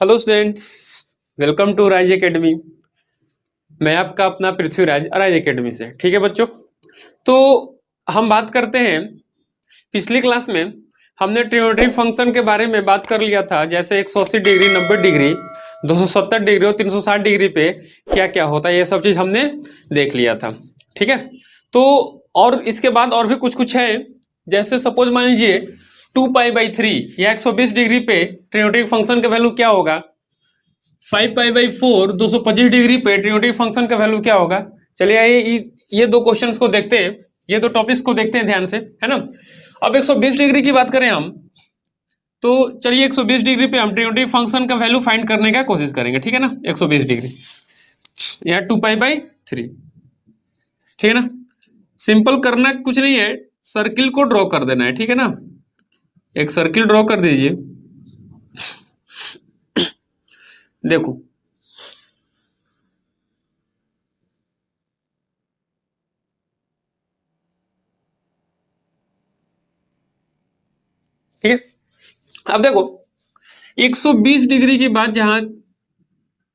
Hello students, welcome to Rise Academy. मैं आपका अपना पृथ्वीराज राइज एकेडमी से। ठीक है बच्चों, तो हम बात करते हैं। पिछली क्लास में हमने ट्रिग्नोमेट्रिक फंक्शन के बारे में बात कर लिया था, जैसे 180 डिग्री, 90 डिग्री, 270 डिग्री और 360 डिग्री पे क्या क्या होता है, ये सब चीज हमने देख लिया था। ठीक है, तो और इसके बाद और भी कुछ कुछ है। जैसे सपोज मान लीजिए 2π/3 या 120 डिग्री पे ट्रिग्नोमेट्रिक फंक्शन का वैल्यू क्या होगा। 5π/4 225 डिग्री पे ट्रिग्नोमेट्रिक फंक्शन का वैल्यू क्या होगा। चलिए आइए ये दो क्वेश्चंस को देखते हैं, ये दो टॉपिक्स को देखते हैं ध्यान से, है ना। अब 120 डिग्री की बात करें हम, तो चलिए 120 डिग्री पे हम ट्रिग्नोमेट्रिक फंक्शन का वैल्यू फाइंड करने का कोशिश करेंगे। ठीक है ना, 120 डिग्री या 2π/3। ठीक है ना, सिंपल करना कुछ नहीं है, सर्किल को ड्रॉ कर देना है। ठीक है ना, एक सर्किल ड्रॉ कर दीजिए। देखो ठीक है, अब देखो 120 डिग्री की बात जहां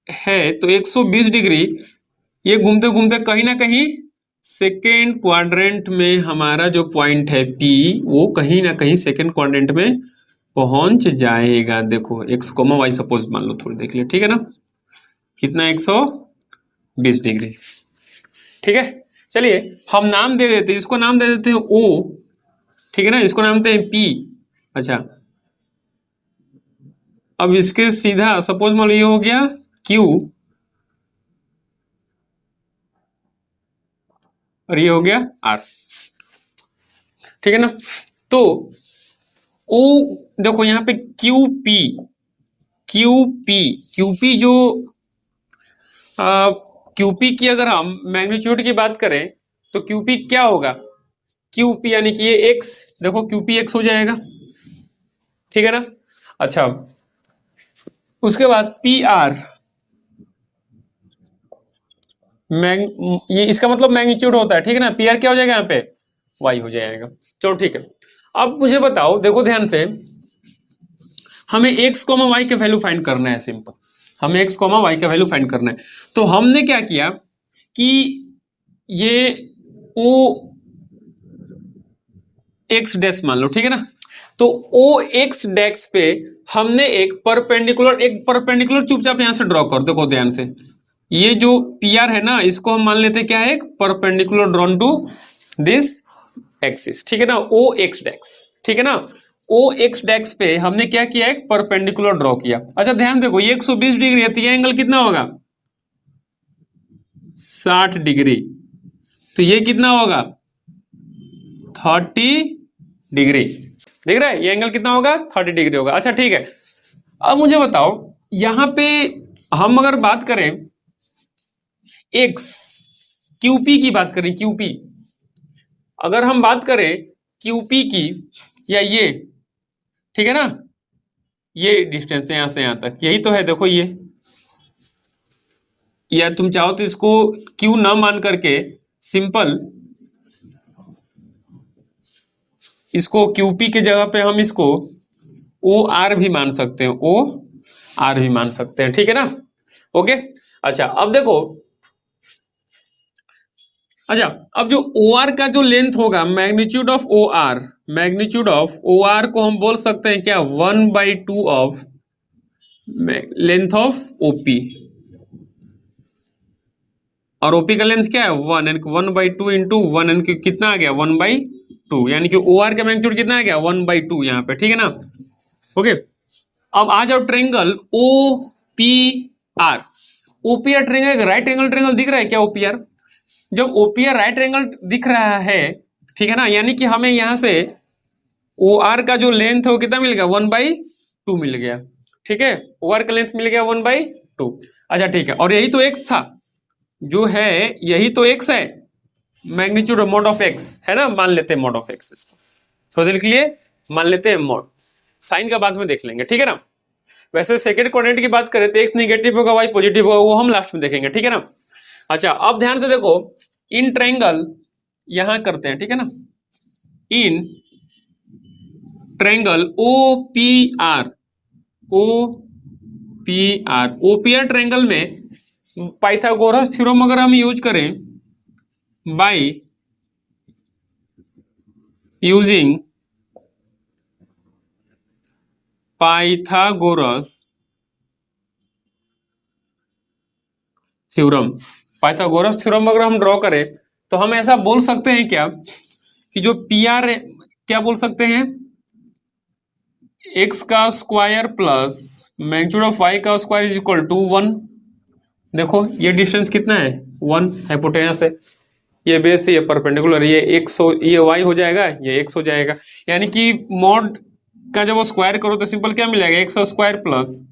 है, तो 120 डिग्री ये घूमते घूमते कहीं ना कहीं सेकेंड क्वाड्रेंट में हमारा जो पॉइंट है पी, वो कहीं ना कहीं सेकेंड क्वाड्रेंट में पहुंच जाएगा। देखो एक्स कोमा वाई सपोज मान लो, थोड़ी देख लिया। ठीक है ना, कितना 120 डिग्री। ठीक है, चलिए हम नाम दे देते हैं, इसको नाम दे देते हैं ओ। ठीक है ना, इसको नाम देते हैं पी। अच्छा, अब इसके सीधा सपोज मान लो ये हो गया क्यू और ये हो गया आर। ठीक है ना, तो ओ देखो यहाँ पे क्यू पी, क्यूपी जो क्यूपी की अगर हम मैग्नीट्यूड की बात करें तो क्यूपी क्या होगा, क्यूपी यानी कि ये एक्स, देखो क्यूपी एक्स हो जाएगा। ठीक है ना, अच्छा उसके बाद पी आर, ये इसका मतलब मैग्नीट्यूड होता है। ठीक है ना, पी आर क्या हो जाएगा यहाँ पे, वाई हो जाएगा। चलो ठीक है, अब मुझे बताओ, देखो ध्यान से, हमें एक्स कोमा वाई के वैल्यू फाइंड करना है। सिंपल, हमें एक्स कोमा वाई का वैल्यू फाइंड करना है। तो हमने क्या किया कि ये ओ एक्स डैश मान लो। ठीक है ना, तो ओ एक्स डैश पे हमने एक परपेंडिकुलर चुपचाप यहां से ड्रॉ कर, देखो ध्यान से, ये जो पी आर है ना, इसको हम मान लेते क्या है, एक perpendicular drawn to this axis. ठीक है ना, ओ एक्स डैश। ठीक है ना, ओ एक्स डैश पे हमने क्या किया, एक परपेंडिकुलर ड्रॉ किया। अच्छा ध्यान देखो, ये 120 डिग्री है, तो ये एंगल कितना होगा, 60 डिग्री। तो ये कितना होगा, 30 डिग्री। देख रहे हैं, ये एंगल कितना होगा, 30 डिग्री होगा। अच्छा ठीक है, अब मुझे बताओ यहां पे हम अगर बात करें एक्स, क्यूपी की बात करें, क्यूपी अगर हम बात करें क्यूपी की, या ये, ठीक है ना, ये डिस्टेंस है यहां से यहां तक, यही तो है। देखो ये, या तुम चाहो तो इसको क्यू ना मान करके सिंपल इसको क्यूपी के जगह पे हम इसको ओ आर भी मान सकते हैं, ओ आर भी मान सकते हैं। ठीक है ना, ओके। अच्छा अब देखो, अच्छा अब जो ओ आर का जो लेंथ होगा, magnitude of O R, magnitude of O R को हम बोल सकते हैं क्या, 1/2 ऑफ लेंथ ऑफ ओपी। और ओपी का लेंथ क्या है, 1, यानी कि 1/2 इंटू 1, यानी कि कितना आ गया, 1/2, यानी कि ओ आर का मैग्नीट्यूड कितना आ गया, 1/2 यहाँ पे। ठीक है ना, ओके। अब आ जाओ triangle O P R. OPR triangle, right angle triangle दिख रहा है क्या ओपीआर, जब ओपीआर राइट एंगल दिख रहा है, ठीक है ना, यानी कि हमें यहां से ओ आर का जो लेंथ है वो कितना मिल गया, 1/2 मिल गया। ठीक है, ओ आर का लेंथ मिल गया 1/2। अच्छा ठीक है, और यही तो एक्स था, जो है यही तो एक्स है, मैग्नीट्यूड मोड ऑफ एक्स है ना, मान लेते हैं मोड ऑफ एक्स इसको, थोड़ी देर के लिए मान लेते हैं मोड, साइन का बाद में देख लेंगे। ठीक है ना, वैसे सेकंड क्वाड्रेंट की बात करें तो एक्स निगेटिव होगा, वाई पॉजिटिव होगा, वो हम लास्ट में देखेंगे। ठीक है ना, अच्छा अब ध्यान से देखो, इन ट्रायंगल यहां करते हैं। ठीक है ना, in triangle O P R, O P R. OPR triangle में पाइथागोरस थ्योरम अगर हम यूज करें by using Pythagoras theorem, Pythagoras theorem अगर हम ड्रॉ करें तो हम ऐसा बोल सकते हैं क्या कि जो पी आर, क्या बोल सकते हैं, एक्स का square plus magnitude of y का स्क्वायर इज इक्वल टू 1। देखो ये डिस्टेंस कितना है, 1 हाइपोटेनस है, ये बेस है, ये परपेंडिकुलर, ये एक्स हो, ये वाई हो जाएगा, ये एक्स हो जाएगा। यानी कि मॉड का जब वो स्क्वायर करो तो सिंपल क्या मिलेगा, x square plus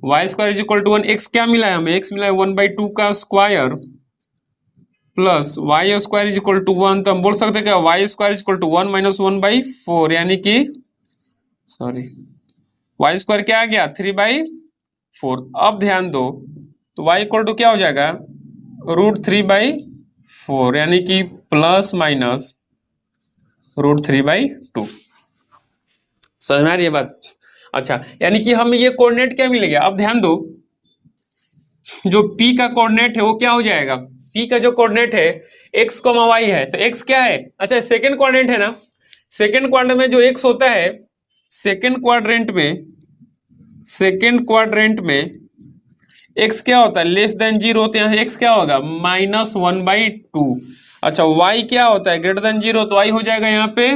y square is equal to 1। X क्या मिला है हमें, एक्स मिला है 1/2 का square plus y square is equal to 1। तो हम बोल सकते हैं क्या, y square is equal to 1 minus 1/4, यानी कि सॉरी वाई स्क्वायर क्या आ गया, 3/4। अब ध्यान दो तो वाई इक्वल टू क्या हो जाएगा, √3/4, यानी कि प्लस माइनस √3/2। समझ में आ रही है बात। अच्छा, यानी कि हमें ये कोऑर्डिनेट क्या मिलेगा, अब ध्यान दो, जो p का कोऑर्डिनेट है वो क्या हो जाएगा, p का जो कोऑर्डिनेट है x, y है, तो x क्या है, अच्छा सेकंड क्वाड्रेंट है ना, सेकंड क्वाड्रेंट में जो x होता है, सेकंड क्वाड्रेंट में x क्या होता है, लेस देन 0 होते हैं, x क्या होगा, -1/2। अच्छा y क्या होता है, ग्रेटर देन 0, तो y हो जाएगा यहाँ पे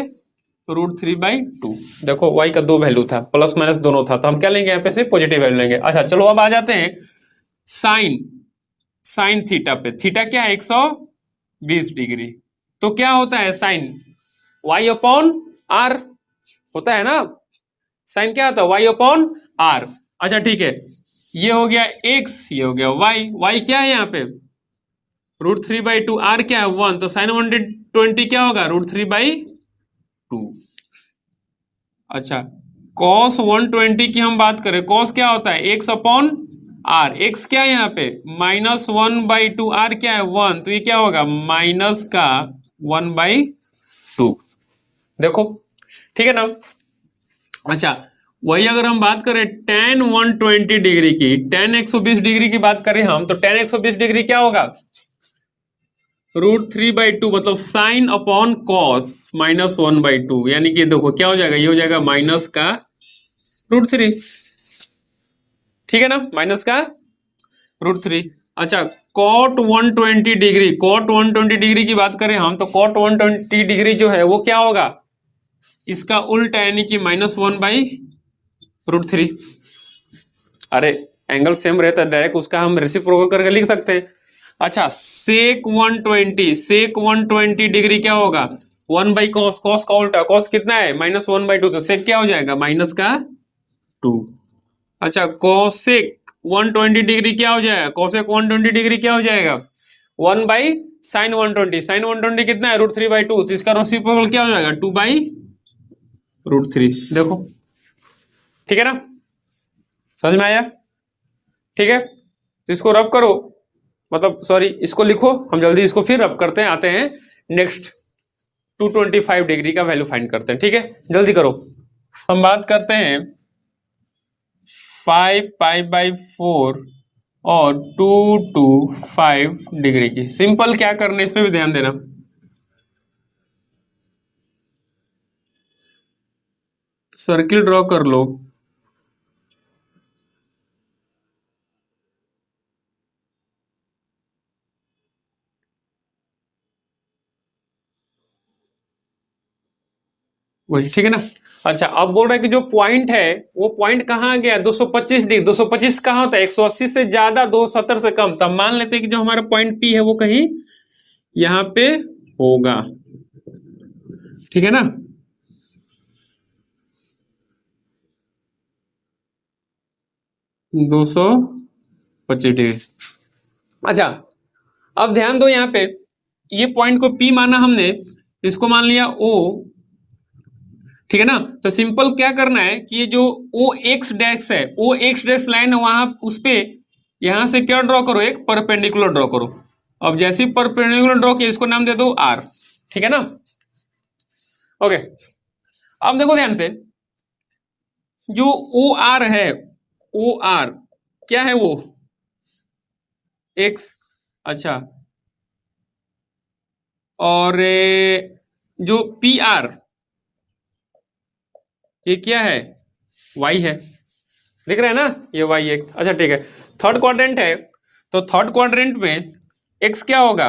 √3/2। देखो y का दो वैल्यू था, प्लस माइनस दोनों था, तो हम क्या लेंगे यहाँ पे से पॉजिटिव वैल्यू लेंगे। अच्छा चलो अब आ जाते हैं साइन थीटा पे। थीटा क्या है, 120 डिग्री। तो क्या होता है साइन, y/r होता है ना, साइन क्या होता है, y/r। अच्छा ठीक है, ये हो गया x, ये हो गया y क्या है यहाँ पे √3/2, r क्या है 1, तो साइन 120 क्या होगा √3/2। अच्छा cos 120 की हम बात करें, cos क्या होता है x/r, x क्या है यहाँ पे -1/2, r क्या है 1, तो ये क्या होगा माइनस का 1/2। देखो ठीक है ना। अच्छा वही अगर हम बात करें tan 120 डिग्री की, tan 120 डिग्री की बात करें हम, तो tan 120 डिग्री क्या होगा √3/2, मतलब साइन अपॉन कॉस -1/2, यानी कि देखो क्या हो जाएगा, ये हो जाएगा माइनस का √3, ठीक है ना, माइनस का √3। अच्छा cot 120 डिग्री, cot 120 डिग्री की बात करें हम, तो cot 120 डिग्री जो है वो क्या होगा, इसका उल्टा, यानी कि -1/√3। अरे एंगल सेम रहता है, डायरेक्ट उसका हम रेसिप्रोकल करके लिख सकते हैं। अच्छा सेक 120 डिग्री क्या होगा, 1/cos, cos का उल्टा, cos कितना है -1/2, तो सेक क्या हो जाएगा माइनस का 2। अच्छा कोसेक 120 डिग्री क्या हो जाएगा, कोसेक 120 डिग्री क्या हो जाएगा 1/sin 120, sin 120 कितना है √3/2, तो इसका रेसिप्रोकल क्या हो जाएगा 2/√3। देखो ठीक है ना, समझ में आया, ठीक है, तो इसको रब करो, मतलब सॉरी इसको लिखो, हम जल्दी इसको फिर रब करते हैं, आते हैं नेक्स्ट 225 डिग्री का वैल्यू फाइंड करते हैं, ठीक है जल्दी करो। हम बात करते हैं 5π/4 और 2 to 5 डिग्री की। सिंपल क्या करना है इसमें भी ध्यान देना, सर्किल ड्रॉ कर लो, वही ठीक है ना। अच्छा अब बोल रहा है कि जो पॉइंट है वो पॉइंट कहाँ आ गया 225 डिग्री, 225 कहाँ होता है 180 से ज्यादा 270 से कम, तब मान लेते हैं कि जो हमारा पॉइंट पी है वो कहीं यहाँ पे होगा, ठीक है ना। 225 डिग्री। अच्छा अब ध्यान दो यहाँ पे, ये पॉइंट को पी माना हमने, इसको मान लिया ओ, ठीक है ना। तो सिंपल क्या करना है कि ये जो ओ एक्स डैश है, ओ एक्स डैश लाइन है वहां उस पे यहां से क्या ड्रॉ करो, एक परपेंडिकुलर ड्रॉ करो। अब जैसे ही परपेंडिकुलर ड्रॉ किया इसको नाम दे दो आर, ठीक है ना। ओके अब देखो ध्यान से, जो ओ आर है, ओ आर क्या है वो, एक्स। अच्छा, और जो पी आर, ये क्या है, वाई है, दिख रहा है ना, ये वाई एक्स। अच्छा ठीक है, थर्ड क्वाड्रेंट है, तो थर्ड क्वाड्रेंट में एक्स क्या होगा,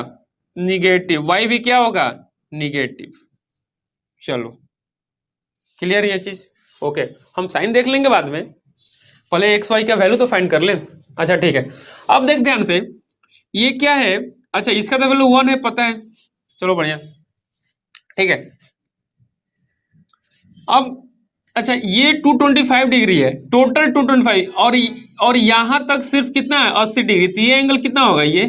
निगेटिव, वाई भी क्या होगा, निगेटिव। चलो, क्लियर ये चीज। ओके, हम साइन देख लेंगे बाद में, पहले एक्स वाई का वैल्यू तो फाइंड कर लें। अच्छा ठीक है, अब देख ध्यान से, ये क्या है, अच्छा इसका तो वैल्यू 1 है पता है, चलो बढ़िया, ठीक है। अब अच्छा, ये 225 डिग्री है, टोटल 225, और यहां तक सिर्फ कितना है, 80 डिग्री, तो ये एंगल कितना होगा, ये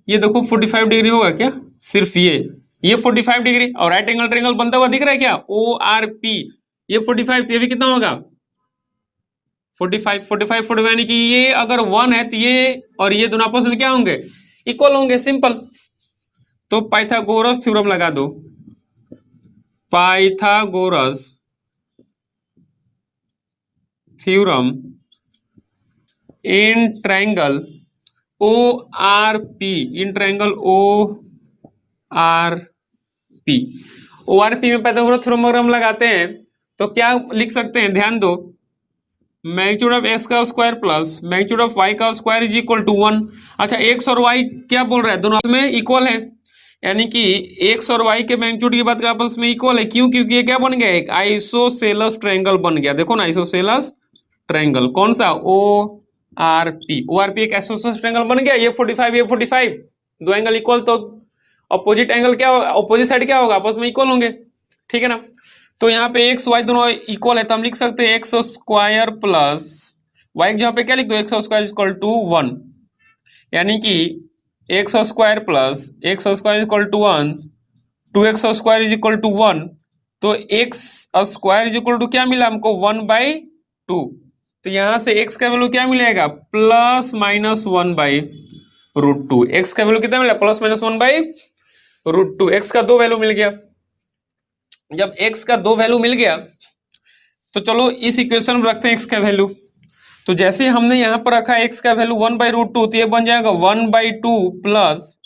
देखो 45 डिग्री होगा क्या, सिर्फ ये 45 डिग्री, और राइट एंगल ट्रायंगल बनता हुआ दिख रहा है क्या, ओ आर पी, ये 45, तो ये भी कितना होगा, 45, 45, 45, यानी कि ये अगर 1 है तो ये और ये दोनों आपस में क्या होंगे, इक्वल होंगे, सिंपल। तो पाइथागोरस थ्योरम लगा दो, Pythagoras theorem in triangle O R P, in triangle O R P, O R P में पाइथागोरस थ्योरम अगर हम लगाते हैं तो क्या लिख सकते हैं, ध्यान दो, मैग्नीट्यूड ऑफ एक्स का square plus magnitude of y का स्क्वायर इज इक्वल टू 1। अच्छा, एक्स और वाई क्या बोल रहा है, दोनों आपस में इक्वल है, यानी कि एक्स और वाई के मैग्नीट्यूड की बात आपस में इक्वल है, क्यों, क्योंकि ये क्या बन गया, एक आइसोसेलस ट्रायंगल बन गया, देखो ना, आइसोसेलस ट्रायंगल कौन सा, O R P, O R P एक आइसोसेलस ट्रायंगल बन गया, ये 45, ये 45, दो एंगल इक्वल, तो अपोजिट एंगल क्या, अपोजिट साइड क्या होगा, आपस में इक्वल होंगे, ठीक है ना। तो यहाँ पे एक्स वाई दोनों इक्वल है, तो हम लिख सकते हैं एक्स स्क्वायर प्लस वाई की जगह पे क्या लिख दो, एक्स स्क्वायर इक्वल टू 1, यानी कि x square equal to 1, 2x square is equal to 1, तो x square is equal to क्या मिला हमको, 1/2, तो यहां से x का वैल्यू क्या मिलेगा, +-1/√2, एक्स का वैल्यू कितना मिला, +-1/√2, एक्स का दो वैल्यू मिल गया। जब x का दो वैल्यू मिल गया तो चलो इस इक्वेशन में रखते हैं x का वैल्यू, तो जैसे हमने यहां पर रखा x का वैल्यू 1/√2, तो ये बन जाएगा 1/2 plus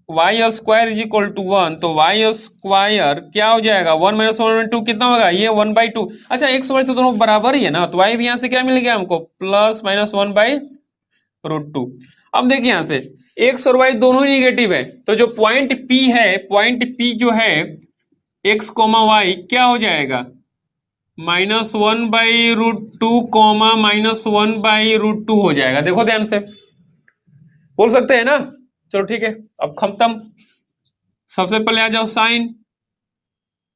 y square is equal to 1, तो वाई स्क्वायर क्या हो जाएगा, 1 - 1/2 कितना होगा, ये 1/2। अच्छा, एक्स वाई तो दोनों बराबर ही है ना, तो वाई भी यहाँ से क्या मिल गया हमको, +-1/√2। अब देखिए यहाँ से एक्स और वाई दोनों ही निगेटिव है, तो जो पॉइंट पी है, पॉइंट पी जो है एक्स कोमा वाई क्या हो जाएगा, -1/√2 -1/√2 हो जाएगा, देखो ध्यान से, बोल सकते हैं ना। चलो ठीक है, अब खत्म। सबसे पहले आ जाओ साइन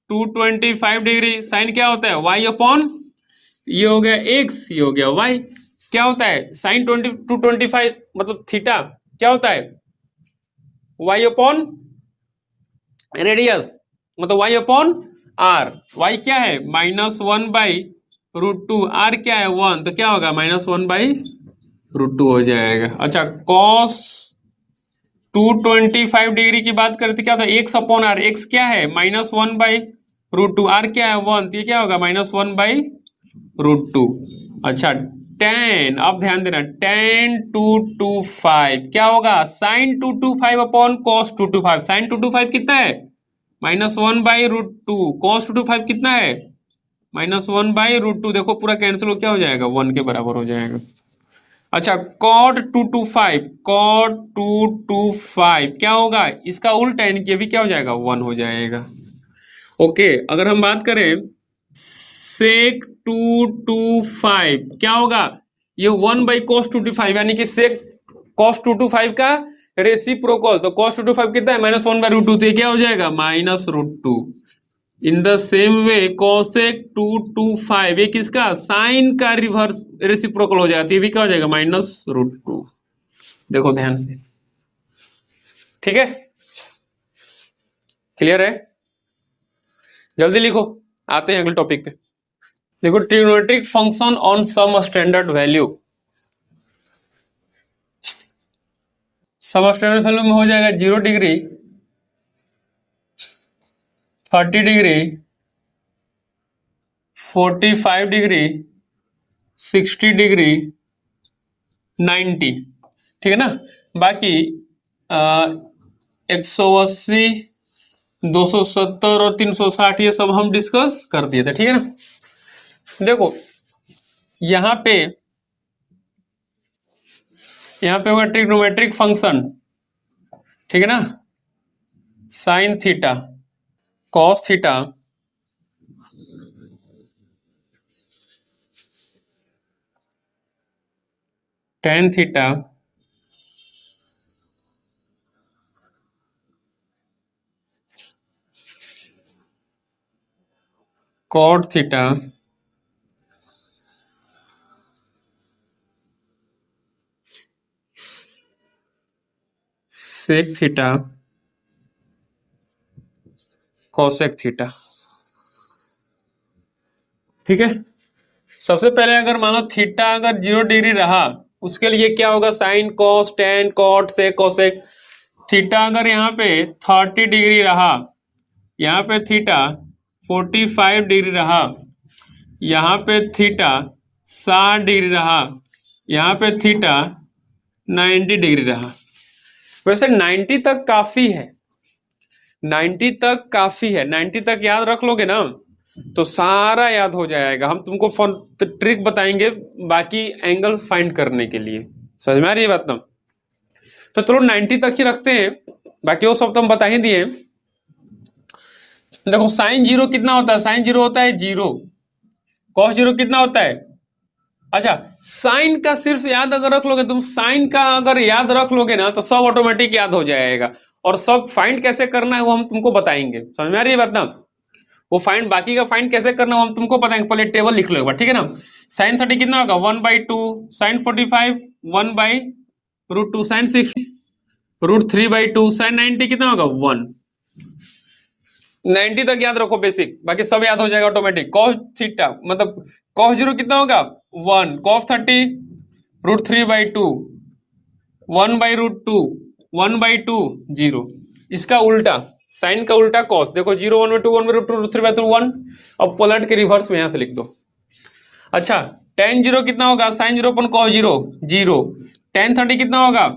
225 डिग्री, साइन क्या होता है, वाई अपॉन, ये हो गया एक्स, ये हो गया वाई, क्या होता है साइन 225 मतलब थीटा क्या होता है, वाई अपॉन रेडियस, मतलब वाई अपॉन आर, वाई क्या है -1/√2, आर क्या है 1, तो क्या होगा -1/√2 हो जाएगा। अच्छा, कॉस 225 डिग्री की बात करें तो क्या होता है, एक्स अपॉन आर, एक्स क्या है -1/√2, आर क्या है 1, तो ये क्या होगा -1/√2। अच्छा, टेन, अब ध्यान देना, टेन 225 क्या होगा, साइन 225 अपॉन कॉस 225, साइन 225 कितना है -1/√2, कॉस 225 कितना है -1/√2, देखो पूरा कैंसिल हो क्या हो जाएगा, 1 के बराबर हो जाएगा। अच्छा, कॉट 225, कॉट 225 क्या होगा, इसका उल्टा, यानी कि भी क्या हो जाएगा, 1 हो जाएगा। ओके, अगर हम बात करें सेक 225 क्या होगा, ये 1/cos 225, यानी कि सेक cos 225 का रेसिप्रोकल, तो cos 225 कितना है -1/√2, तो ये क्या हो जाएगा -√2। In the same way cosec 225 ये किसका, साइन का रिवर्स रेसिप्रोकल हो जाती है, भी क्या हो जाएगा -√2, देखो ध्यान से, ठीक है, क्लियर है, जल्दी लिखो, आते हैं अगले टॉपिक पे। देखो, trigonometric function on some standard value, some standard value में हो जाएगा 0 डिग्री, 30 डिग्री, 45 डिग्री, 60 डिग्री 90, ठीक है ना। बाकी 180, 270 और 360 ये सब हम डिस्कस कर दिए थे, ठीक है ना। देखो यहाँ पे होगा ट्रिग्नोमेट्रिक फंक्शन, ठीक है ना। Sine theta, cos theta, tan theta, cot theta, sec theta, cosec theta, ठीक है। सबसे पहले अगर मान लो थीटा अगर 0 डिग्री रहा, उसके लिए क्या होगा, sine cos tan cot sec cosec. Theta अगर यहाँ पे 30 डिग्री रहा, यहाँ पे थीटा 45 डिग्री रहा, यहाँ पे थीटा 60 डिग्री रहा, यहाँ पे थीटा 90 डिग्री रहा। वैसे 90 तक काफी है, 90 तक काफी है, 90 तक याद रख लोगे ना तो सारा याद हो जाएगा। हम तुमको ट्रिक बताएंगे बाकी एंगल फाइंड करने के लिए, समझ में आ रही है बात ना। तो चलो 90 तक ही रखते हैं, बाकी वो सब तो हम बता ही दिए। देखो साइन जीरो कितना होता है, साइन जीरो होता है 0, कॉस जीरो कितना होता है। अच्छा साइन का सिर्फ याद अगर रख लोगे तुम, साइन का अगर याद रख लोगे ना तो सब ऑटोमेटिक याद हो जाएगा, और सब फाइंड कैसे करना है वो हम तुमको बताएंगे, समझ में आ रही है बात ना। वो फाइंड बाकी का फाइंड कैसे करना है हम तुमको बताएंगे, पहले टेबल लिख लो एक बार, ठीक है ना। साइन 30 कितना होगा 1/2, साइन 45 1/√2, साइन 60 √3/2, साइन 90 कितना होगा 1। 90 तक याद रखो बेसिक, बाकी सब याद हो जाएगा ऑटोमेटिक। कॉस थीटा मतलब कॉस जीरो कितना होगा 1, कॉस 30 √3/2, 1/√2, 1/2 0। इसका उल्टा साइन का उल्टा कॉस, देखो 0 1/2 1/√2 √3/2 1। अब पलट के रिवर्स में यहां से लिख दो। अच्छा टेन जीरो कितना होगा, साइन जीरो अपन कॉस जीरो 0। टेन 30 कितना होगा,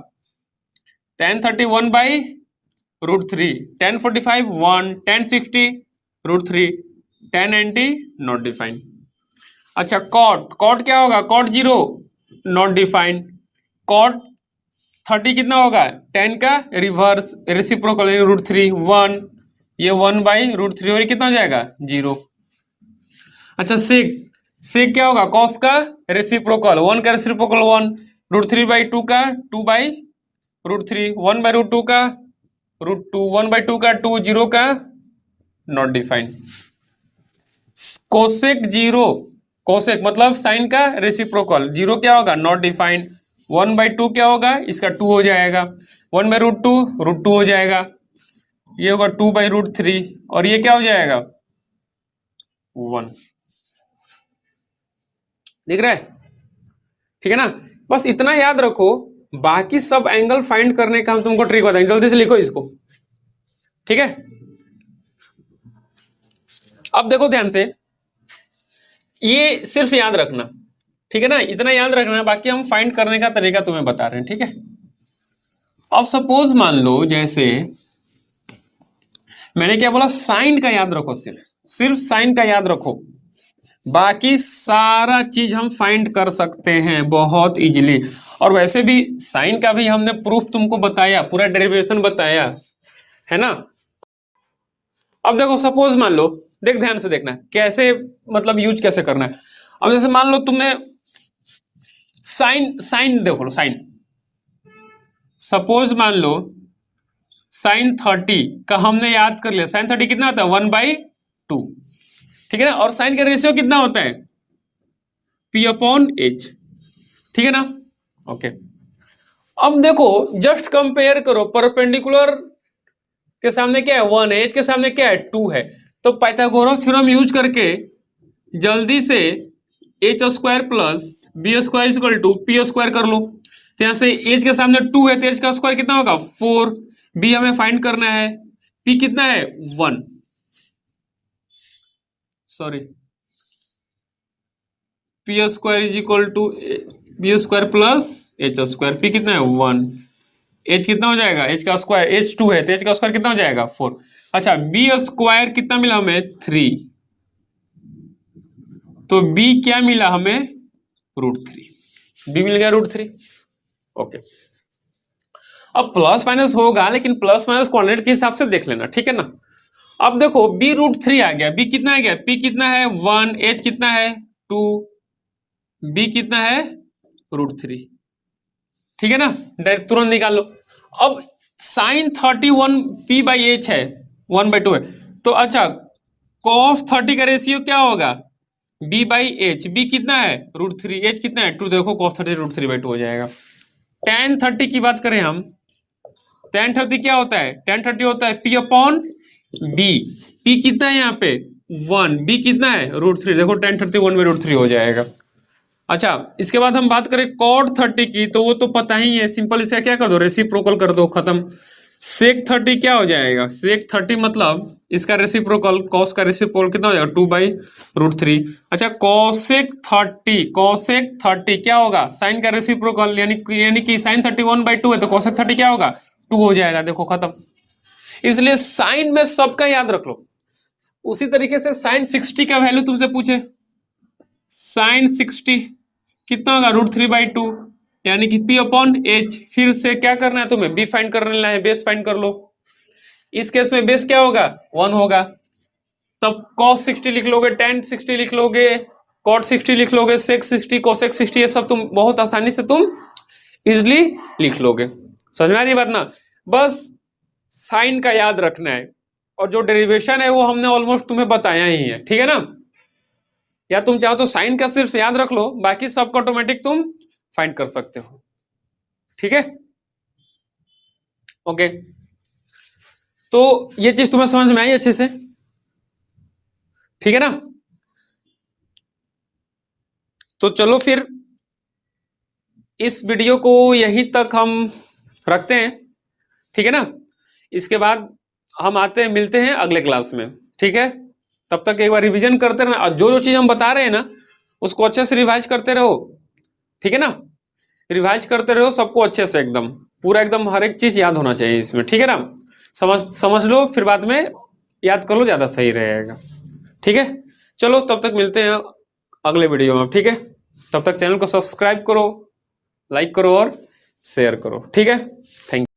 ten 30 1/√3, ten 45 1, ten 60 √3, ten 90 not defined. अच्छा कॉट क्या होगा, कॉट 0 नॉट डिफाइंड। कॉट 30 कितना होगा, टेन का रिवर्स रेसिप्रोकल √3 1, ये 1/√3 और ये कितना हो जाएगा 0। अच्छा सेक क्या होगा, कॉस का रेसिप्रोकल, 1 का रेसिप्रोकल 1, √3/2 का 2/√3, 1/√2 का √2, 1/2 का 2, 0 का नॉट डिफाइंड। कोसेक 0, कोसेक मतलब साइन का रेसिप्रोकल, 0 क्या होगा नॉट डिफाइंड। 1/2 क्या होगा, इसका 2 हो जाएगा, 1/√2 √2 हो जाएगा, ये होगा 2/√3 और ये क्या हो जाएगा 1। दिख रहा है, ठीक है ना। बस इतना याद रखो, बाकी सब एंगल फाइंड करने का हम तुमको ट्रिक बताएंगे, जल्दी से लिखो इसको, ठीक है। अब देखो ध्यान से, ये सिर्फ याद रखना, ठीक है ना, इतना याद रखना, बाकी हम फाइंड करने का तरीका तुम्हें बता रहे हैं, ठीक है। अब सपोज मान लो जैसे मैंने क्या बोला, साइन का याद रखो, सिर्फ साइन का याद रखो, बाकी सारा चीज हम फाइंड कर सकते हैं बहुत इजीली। और वैसे भी साइन का भी हमने प्रूफ तुमको बताया, पूरा डेरिवेशन बताया है ना। अब देखो सपोज मान लो, देख ध्यान से देखना कैसे मतलब यूज कैसे करना है। अब जैसे मान लो तुमने साइन साइन देखो साइन, सपोज मान लो साइन 30 का हमने याद कर लिया, साइन 30 कितना होता है 1/2, ठीक है ना। और साइन का रेशियो कितना होता है P/H, ठीक है ना। ओके अब देखो जस्ट कंपेयर करो, परपेंडिकुलर के सामने क्या है 1 है, एच के सामने क्या है 2 है, तो पाइथागोरस थ्योरम यूज करके जल्दी से h² plus b² equal to p² कर लो। तो यहां से एच के सामने 2 है तो एच का स्क्वायर कितना होगा 4, बी हमें फाइंड करना है, p कितना है 1, sorry P square is equal to B square plus H square. P कितना है 1, एच कितना हो जाएगा, एच का स्क्वायर, एच 2 है तो एच का स्क्वायर कितना हो जाएगा 4। अच्छा बी स्क्वायर कितना मिला हमें 3, तो बी क्या मिला हमें √3, बी मिल गया √3। ओके अब प्लस माइनस होगा लेकिन प्लस माइनस क्वाड्रेंट के हिसाब से देख लेना, ठीक है ना। अब देखो बी √3 आ गया, बी कितना आ गया, पी कितना है 1, एच कितना है 2, बी कितना है √3, ठीक है ना, डायरेक्ट तुरंत निकाल लो। अब साइन 31 पी बाई एच है 1/2 है, तो अच्छा कॉस 30 का रेशियो क्या होगा बी बाई एच, बी कितना है √3, एच कितना है 2, देखो cos 30 √3/2 हो जाएगा। tan 30 की बात करें हम, tan 30 क्या होता है, tan 30 होता है P अपॉन B, P कितना है यहाँ पे 1, B कितना है √3, देखो tan 30 1/√3 हो जाएगा। अच्छा इसके बाद हम बात करें cot 30 की, तो वो तो पता ही है, सिंपल इसका क्या कर दो रेसिप्रोकल कर दो, खत्म। sec 30 क्या हो जाएगा, sec 30 मतलब इसका रेसिप्रोकल, cos का रेसिप्रोकल कितना हो जाएगा 2/√3। अच्छा cosec 30 क्या होगा, sin का रेसिप्रोकल, यानी कि sin 30 1/2 है तो cosec 30 क्या होगा 2 हो जाएगा, देखो खत्म। इसलिए साइन में सबका याद रख लो। उसी तरीके से sin 60 का वैल्यू तुमसे पूछे, sin 60 कितना होगा √3/2, यानी कि P अपॉन एच, फिर से क्या करना है तुम्हें, बी फाइंड करना है, बेस फाइंड कर लो। इस केस में बेस क्या होगा 1 होगा, तब cos 60 लिख लोगे, tan 60 लिख लोगे, cot 60 लिख लोगे, sec 60 cosec 60, ये सब तुम बहुत आसानी से तुम इजिली लिख लोगे। समझ में आ रही बात ना, बस साइन का याद रखना है, और जो डेरिवेशन है वो हमने ऑलमोस्ट तुम्हें बताया ही है, ठीक है ना। या तुम चाहो तो साइन का सिर्फ याद रख लो, बाकी सबको ऑटोमेटिक तुम फाइंड कर सकते हो, ठीक है। ओके तो ये चीज तुम्हें समझ में आई अच्छे से, ठीक है ना। तो चलो फिर इस वीडियो को यहीं तक हम रखते हैं, ठीक है ना। इसके बाद हम आते हैं, मिलते हैं अगले क्लास में, ठीक है। तब तक एक बार रिवीजन करते रहना, और जो जो चीज हम बता रहे हैं ना उसको अच्छे से रिवाइज करते रहो, ठीक है ना। रिवाइज करते रहो सबको अच्छे से, एकदम पूरा, एकदम हर एक चीज याद होना चाहिए इसमें, ठीक है ना। समझ समझ लो, फिर बाद में याद कर लो, ज्यादा सही रहेगा, ठीक है। चलो तब तक मिलते हैं अगले वीडियो में, ठीक है। तब तक चैनल को सब्सक्राइब करो, लाइक करो और शेयर करो, ठीक है। Thank you.